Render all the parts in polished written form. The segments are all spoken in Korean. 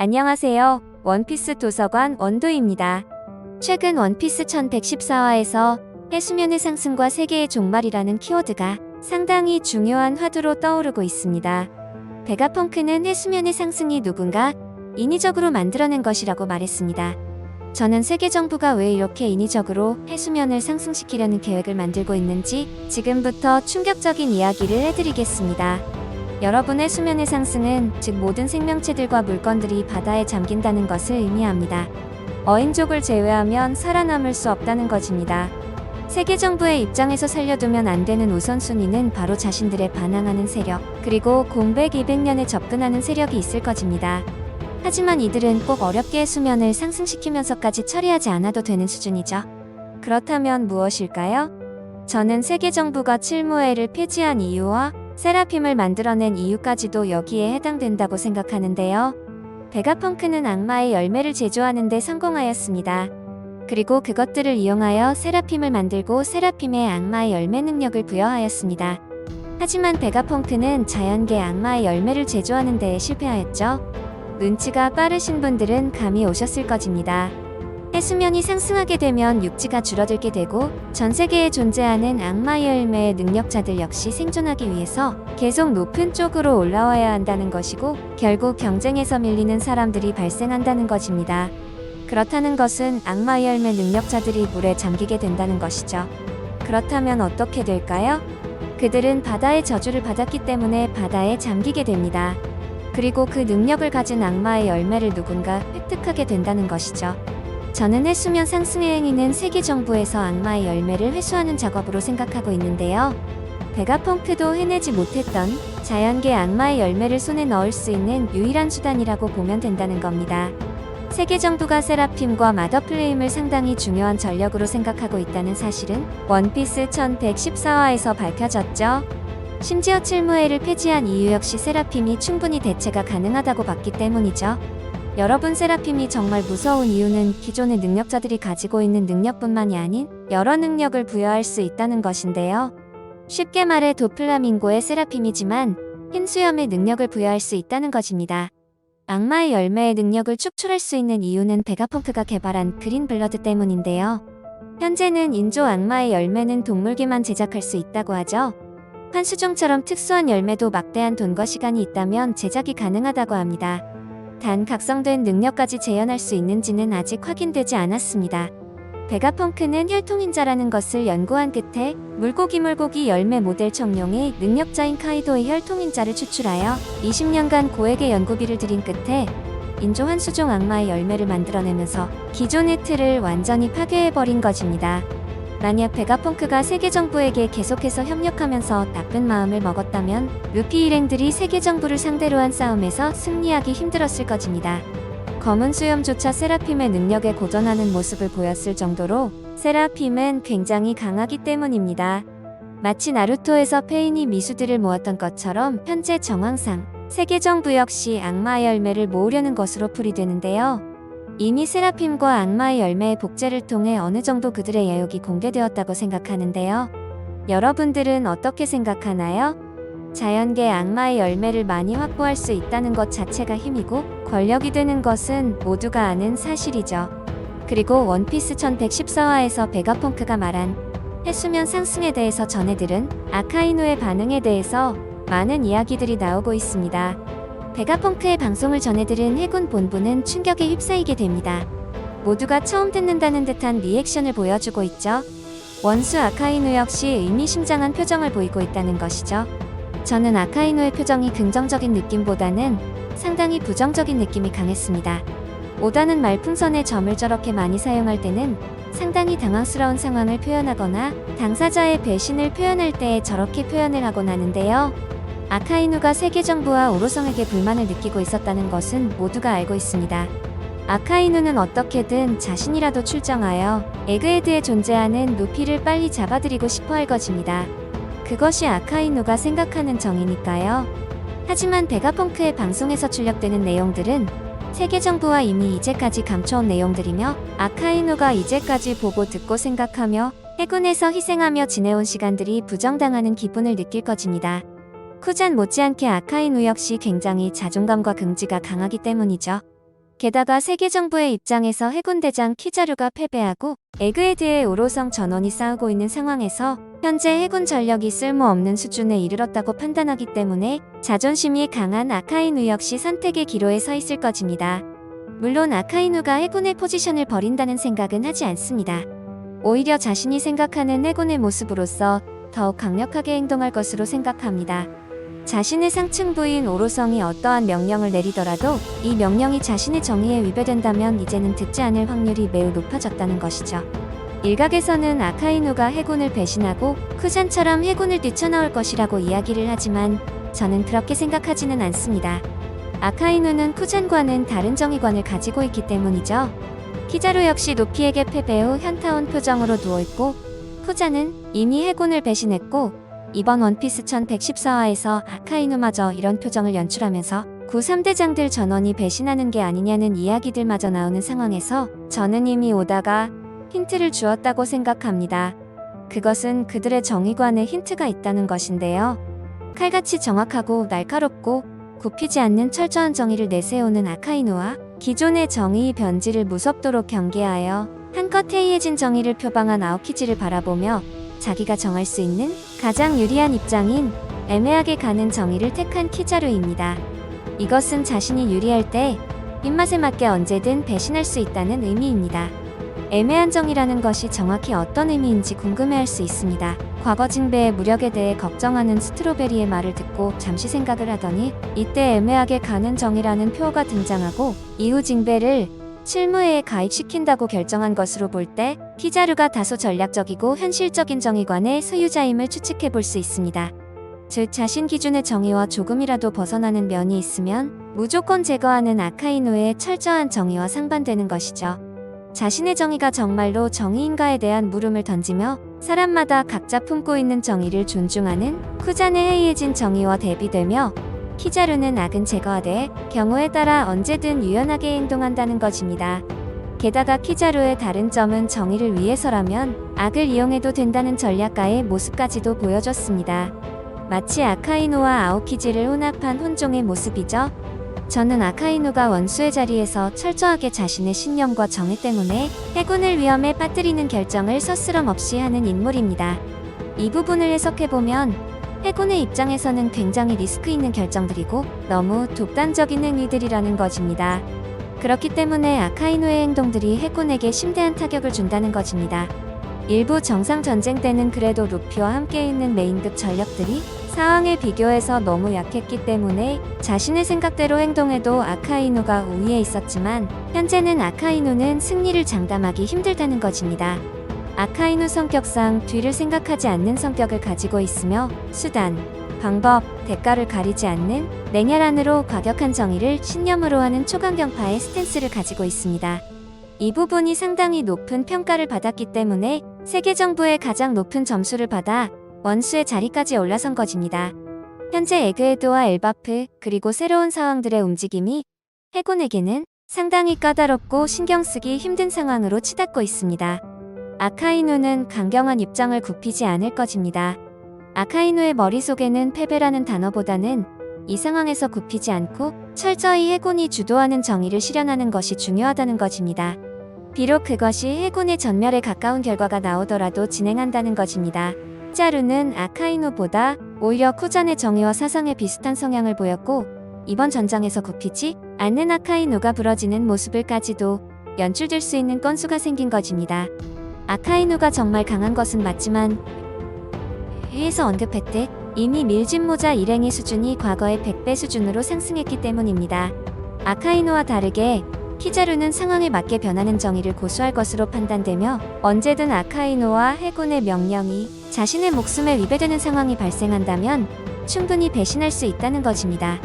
안녕하세요. 원피스 도서관 원도입니다. 최근 원피스 1114화에서 해수면의 상승과 세계의 종말이라는 키워드가 상당히 중요한 화두로 떠오르고 있습니다. 베가펑크는 해수면의 상승이 누군가 인위적으로 만들어낸 것이라고 말했습니다. 저는 세계 정부가 왜 이렇게 인위적으로 해수면을 상승시키려는 계획을 만들고 있는지 지금부터 충격적인 이야기를 해드리겠습니다. 여러분의 수면의 상승은 즉 모든 생명체들과 물건들이 바다에 잠긴다는 것을 의미합니다. 어인족을 제외하면 살아남을 수 없다는 것입니다. 세계 정부의 입장에서 살려두면 안 되는 우선순위는 바로 자신들에 반항하는 세력, 그리고 공백 200년에 접근하는 세력이 있을 것입니다. 하지만 이들은 꼭 어렵게 수면을 상승시키면서까지 처리하지 않아도 되는 수준이죠. 그렇다면 무엇일까요? 저는 세계 정부가 칠무회를 폐지한 이유와 세라핌을 만들어낸 이유까지도 여기에 해당된다고 생각하는데요. 베가펑크는 악마의 열매를 제조하는 데 성공하였습니다. 그리고 그것들을 이용하여 세라핌을 만들고 세라핌의 악마의 열매 능력을 부여하였습니다. 하지만 베가펑크는 자연계 악마의 열매를 제조하는 데에 실패하였죠. 눈치가 빠르신 분들은 감이 오셨을 것입니다. 해수면이 상승하게 되면 육지가 줄어들게 되고 전 세계에 존재하는 악마의 열매의 능력자들 역시 생존하기 위해서 계속 높은 쪽으로 올라와야 한다는 것이고 결국 경쟁에서 밀리는 사람들이 발생한다는 것입니다. 그렇다는 것은 악마의 열매 능력자들이 물에 잠기게 된다는 것이죠. 그렇다면 어떻게 될까요? 그들은 바다의 저주를 받았기 때문에 바다에 잠기게 됩니다. 그리고 그 능력을 가진 악마의 열매를 누군가 획득하게 된다는 것이죠. 저는 해수면 상승의 행위는 세계 정부에서 악마의 열매를 회수하는 작업으로 생각하고 있는데요. 베가펑크도 해내지 못했던 자연계 악마의 열매를 손에 넣을 수 있는 유일한 수단이라고 보면 된다는 겁니다. 세계 정부가 세라핌과 마더플레임을 상당히 중요한 전력으로 생각하고 있다는 사실은 원피스 1114화에서 밝혀졌죠. 심지어 칠무회를 폐지한 이유 역시 세라핌이 충분히 대체가 가능하다고 봤기 때문이죠. 여러분, 세라핌이 정말 무서운 이유는 기존의 능력자들이 가지고 있는 능력뿐만이 아닌 여러 능력을 부여할 수 있다는 것인데요. 쉽게 말해 도플라밍고의 세라핌이지만 흰수염의 능력을 부여할 수 있다는 것입니다. 악마의 열매의 능력을 축출할 수 있는 이유는 베가펑크가 개발한 그린블러드 때문인데요. 현재는 인조 악마의 열매는 동물계만 제작할 수 있다고 하죠. 환수종처럼 특수한 열매도 막대한 돈과 시간이 있다면 제작이 가능하다고 합니다. 단 각성된 능력까지 재현할 수 있는지는 아직 확인되지 않았습니다. 베가펑크는 혈통인자라는 것을 연구한 끝에 물고기 열매 모델 청룡의 능력자인 카이도의 혈통인자를 추출하여 20년간 고액의 연구비를 들인 끝에 인조 환수종 악마의 열매를 만들어내면서 기존의 틀을 완전히 파괴해버린 것입니다. 만약 베가펑크가 세계 정부에게 계속해서 협력하면서 나쁜 마음을 먹었다면 루피 일행들이 세계 정부를 상대로 한 싸움에서 승리하기 힘들었을 것입니다. 검은 수염조차 세라핌의 능력에 고전하는 모습을 보였을 정도로 세라핌은 굉장히 강하기 때문입니다. 마치 나루토에서 페인이 미수들을 모았던 것처럼 현재 정황상 세계 정부 역시 악마의 열매를 모으려는 것으로 풀이되는데요. 이미 세라핌과 악마의 열매의 복제를 통해 어느 정도 그들의 야욕이 공개되었다고 생각하는데요. 여러분들은 어떻게 생각하나요? 자연계 악마의 열매를 많이 확보할 수 있다는 것 자체가 힘이고 권력이 되는 것은 모두가 아는 사실이죠. 그리고 원피스 1114화에서 베가펑크가 말한 해수면 상승에 대해서 전해들은 아카이누의 반응에 대해서 많은 이야기들이 나오고 있습니다. 베가펑크의 방송을 전해들은 해군 본부는 충격에 휩싸이게 됩니다. 모두가 처음 듣는다는 듯한 리액션을 보여주고 있죠. 원수 아카이누 역시 의미심장한 표정을 보이고 있다는 것이죠. 저는 아카이누의 표정이 긍정적인 느낌보다는 상당히 부정적인 느낌이 강했습니다. 오다는 말풍선의 점을 저렇게 많이 사용할 때는 상당히 당황스러운 상황을 표현하거나 당사자의 배신을 표현할 때 저렇게 표현을 하곤 하는데요. 아카이누가 세계 정부와 오로성에게 불만을 느끼고 있었다는 것은 모두가 알고 있습니다. 아카이누는 어떻게든 자신이라도 출정하여 에그헤드에 존재하는 루피를 빨리 잡아들이고 싶어 할 것입니다. 그것이 아카이누가 생각하는 정이니까요. 하지만 베가펑크의 방송에서 출력되는 내용들은 세계 정부와 이미 이제까지 감춰온 내용들이며 아카이누가 이제까지 보고 듣고 생각하며 해군에서 희생하며 지내온 시간들이 부정당하는 기분을 느낄 것입니다. 쿠잔 못지않게 아카이누 역시 굉장히 자존감과 긍지가 강하기 때문이죠. 게다가 세계 정부의 입장에서 해군대장 키자루가 패배하고 에그헤드의 오로성 전원이 싸우고 있는 상황에서 현재 해군 전력이 쓸모없는 수준에 이르렀다고 판단하기 때문에 자존심이 강한 아카이누 역시 선택의 기로에 서 있을 것입니다. 물론 아카이누가 해군의 포지션을 버린다는 생각은 하지 않습니다. 오히려 자신이 생각하는 해군의 모습으로서 더욱 강력하게 행동할 것으로 생각합니다. 자신의 상층 부인 오로성이 어떠한 명령을 내리더라도 이 명령이 자신의 정의에 위배된다면 이제는 듣지 않을 확률이 매우 높아졌다는 것이죠. 일각에서는 아카이누가 해군을 배신하고 쿠잔처럼 해군을 뛰쳐나올 것이라고 이야기를 하지만 저는 그렇게 생각하지는 않습니다. 아카이누는 쿠잔과는 다른 정의관을 가지고 있기 때문이죠. 키자루 역시 루피에게 패배 후 현타온 표정으로 누워있고, 쿠잔은 이미 해군을 배신했고 이번 원피스 1114화에서 아카이누마저 이런 표정을 연출하면서 구 3대장들 전원이 배신하는 게 아니냐는 이야기들마저 나오는 상황에서 저는 이미 오다가 힌트를 주었다고 생각합니다. 그것은 그들의 정의관에 힌트가 있다는 것인데요. 칼같이 정확하고 날카롭고 굽히지 않는 철저한 정의를 내세우는 아카이누와 기존의 정의의 변질을 무섭도록 경계하여 한껏 해이해진 정의를 표방한 아오키지를 바라보며 자기가 정할 수 있는 가장 유리한 입장인 애매하게 가는 정의를 택한 키자루입니다. 이것은 자신이 유리할 때 입맛에 맞게 언제든 배신할 수 있다는 의미입니다. 애매한 정의라는 것이 정확히 어떤 의미인지 궁금해할 수 있습니다. 과거 징배의 무력에 대해 걱정하는 스트로베리의 말을 듣고 잠시 생각을 하더니 이때 애매하게 가는 정의라는 표어가 등장하고 이후 징배를 실무회에 가입시킨다고 결정한 것으로 볼 때 키자루가 다소 전략적이고 현실적인 정의관의 소유자임을 추측해 볼 수 있습니다. 즉 자신 기준의 정의와 조금이라도 벗어나는 면이 있으면 무조건 제거하는 아카이누의 철저한 정의와 상반되는 것이죠. 자신의 정의가 정말로 정의인가에 대한 물음을 던지며 사람마다 각자 품고 있는 정의를 존중하는 쿠잔의 해이해진 정의와 대비되며 키자루는 악은 제거하되 경우에 따라 언제든 유연하게 행동한다는 것입니다. 게다가 키자루의 다른 점은 정의를 위해서라면 악을 이용해도 된다는 전략가의 모습까지도 보여줬습니다. 마치 아카이누와 아오키지를 혼합한 혼종의 모습이죠. 저는 아카이누가 원수의 자리에서 철저하게 자신의 신념과 정의 때문에 해군을 위험에 빠뜨리는 결정을 서스럼 없이 하는 인물입니다. 이 부분을 해석해보면 해군의 입장에서는 굉장히 리스크 있는 결정들이고 너무 독단적인 행위들이라는 것입니다. 그렇기 때문에 아카이누의 행동들이 해군에게 심대한 타격을 준다는 것입니다. 일부 정상 전쟁 때는 그래도 루피와 함께 있는 메인급 전력들이 상황에 비교해서 너무 약했기 때문에 자신의 생각대로 행동해도 아카이누가 우위에 있었지만 현재는 아카이누는 승리를 장담하기 힘들다는 것입니다. 아카이누 성격상 뒤를 생각하지 않는 성격을 가지고 있으며 수단, 방법, 대가를 가리지 않는 냉혈한으로 과격한 정의를 신념으로 하는 초강경파의 스탠스를 가지고 있습니다. 이 부분이 상당히 높은 평가를 받았기 때문에 세계 정부의 가장 높은 점수를 받아 원수의 자리까지 올라선 것입니다. 현재 에그헤드와 엘바프 그리고 새로운 상황들의 움직임이 해군에게는 상당히 까다롭고 신경쓰기 힘든 상황으로 치닫고 있습니다. 아카이누는 강경한 입장을 굽히지 않을 것입니다. 아카이누의 머릿속에는 패배라는 단어보다는 이 상황에서 굽히지 않고 철저히 해군이 주도하는 정의를 실현하는 것이 중요하다는 것입니다. 비록 그것이 해군의 전멸에 가까운 결과가 나오더라도 진행한다는 것입니다. 키자루는 아카이누보다 오히려 쿠잔의 정의와 사상에 비슷한 성향을 보였고 이번 전장에서 굽히지 않는 아카이누가 부러지는 모습을까지도 연출될 수 있는 건수가 생긴 것입니다. 아카이누가 정말 강한 것은 맞지만 위에서 언급했듯 이미 밀짚 모자 일행의 수준이 과거의 100배 수준으로 상승했기 때문입니다. 아카이누와 다르게 키자루는 상황에 맞게 변하는 정의를 고수할 것으로 판단되며 언제든 아카이누와 해군의 명령이 자신의 목숨에 위배되는 상황이 발생한다면 충분히 배신할 수 있다는 것입니다.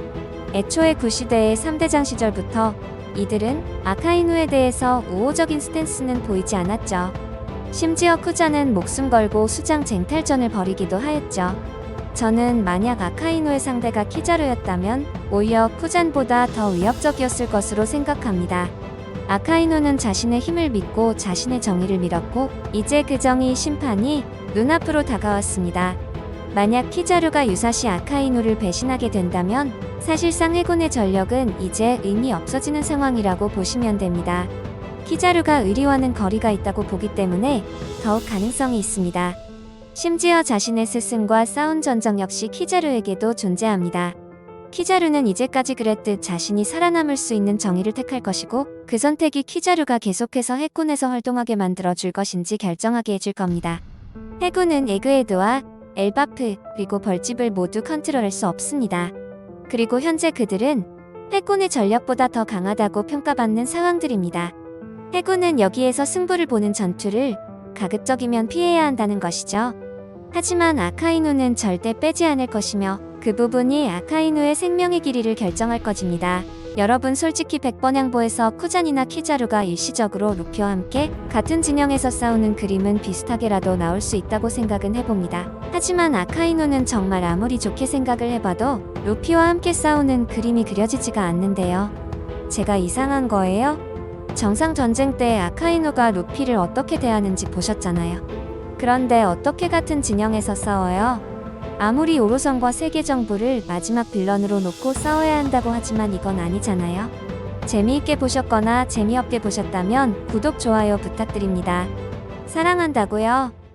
애초에 구시대의 3대장 시절부터 이들은 아카이누에 대해서 우호적인 스탠스는 보이지 않았죠. 심지어 쿠잔은 목숨 걸고 수장 쟁탈전을 벌이기도 하였죠. 저는 만약 아카이누의 상대가 키자루였다면 오히려 쿠잔보다 더 위협적이었을 것으로 생각합니다. 아카이누는 자신의 힘을 믿고 자신의 정의를 밀었고 이제 그 정의 심판이 눈앞으로 다가왔습니다. 만약 키자루가 유사시 아카이누를 배신하게 된다면 사실상 해군의 전력은 이제 의미 없어지는 상황이라고 보시면 됩니다. 키자루가 의리와는 거리가 있다고 보기 때문에 더욱 가능성이 있습니다. 심지어 자신의 스승과 싸운 전적 역시 키자루에게도 존재합니다. 키자루는 이제까지 그랬듯 자신이 살아남을 수 있는 정의를 택할 것이고 그 선택이 키자루가 계속해서 해군에서 활동하게 만들어줄 것인지 결정하게 해줄 겁니다. 해군은 에그헤드와 엘바프 그리고 벌집을 모두 컨트롤할 수 없습니다. 그리고 현재 그들은 해군의 전력보다 더 강하다고 평가받는 상황들입니다. 해군은 여기에서 승부를 보는 전투를 가급적이면 피해야 한다는 것이죠. 하지만 아카이누는 절대 빼지 않을 것이며 그 부분이 아카이누의 생명의 길이를 결정할 것입니다. 여러분 솔직히 100번 양보해서 쿠잔이나 키자루가 일시적으로 루피와 함께 같은 진영에서 싸우는 그림은 비슷하게라도 나올 수 있다고 생각은 해봅니다. 하지만 아카이누는 정말 아무리 좋게 생각을 해봐도 루피와 함께 싸우는 그림이 그려지지가 않는데요. 제가 이상한 거예요? 정상 전쟁 때 아카이누가 루피를 어떻게 대하는지 보셨잖아요. 그런데 어떻게 같은 진영에서 싸워요? 아무리 오로선과 세계정부를 마지막 빌런으로 놓고 싸워야 한다고 하지만 이건 아니잖아요. 재미있게 보셨거나 재미없게 보셨다면 구독, 좋아요 부탁드립니다. 사랑한다고요.